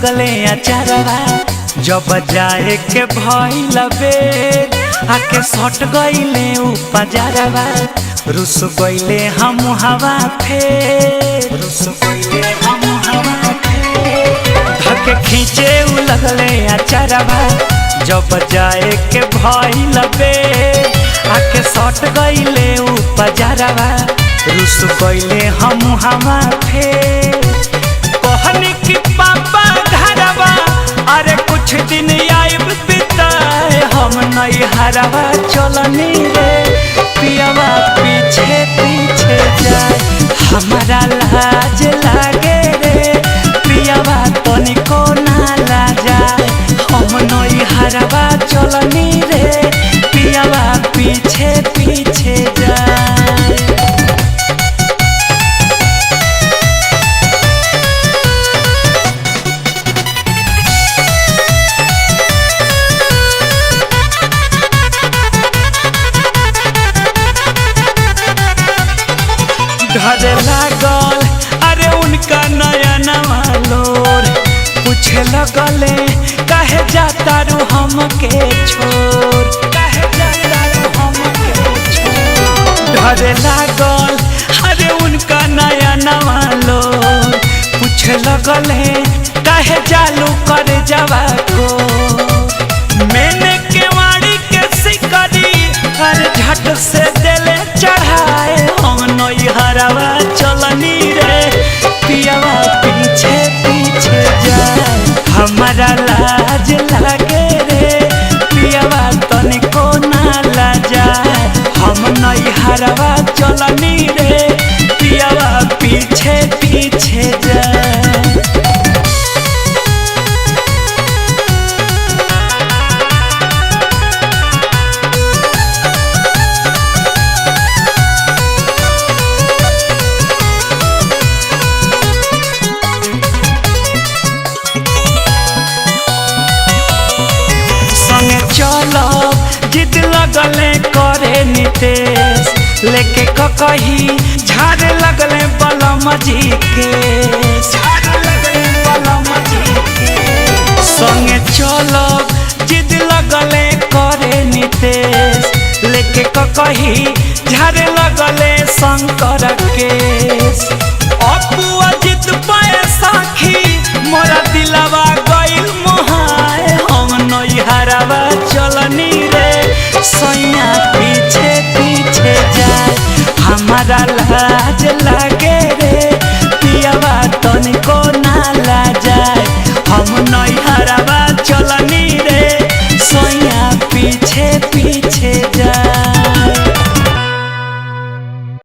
लगले अचारवा जब जाए के भइल बेर आके सट गइले उपजारवा रुस गइले हम हवा फेर रुस गइले हम हवा फेर धके खींचे उ लगले अचारवा जब जाए के भइल बेर आके सट गइले उपजारवा रुस गइले हम हवा फेर कहनी कि पापा घरवा अरे कुछ दिन आइब बिताए हम नहीं हरवा चलनी रे पियावा पीछे पीछे जाए हमारा लाज लागे रे पियावा तनिको ना लाजाए हम नहीं हरवा चलनी रे पियावा पीछे पीछे जाए। घरे लागल अरे उनका नया नवा लोर पूछे लगले काहे जाता रू हमके छोड़ काहे जाता रू हमके छोड़ घरे लागल अरे उनका नया नवा लोर पूछे लगले काहे चालू कर जावा को मैंने केवाड़ी के सिकरी अरे झट से दिले चढ़ाए हम नई हरवा चलनी रे पियावा पीछे पीछे जाए हमारा लाज लागे रे पियावा तनिको ना लाजाए हम नई हरवा चलनी रे पियावा पीछे पीछे जाए। जिद लगले करे नितेश लेके कही झाड़ लगले बलम जी के झाड़ लगले बलम जी के संगे चलो जिद लगले करे नितेश लेके कही झाड़ लगले शंकर के अपुआ जिद पाए साखी मोरा दिलवा गइल मोहाए हम नई हरवा चलनी रे सैया पीछे पीछे जाए हमारा लाज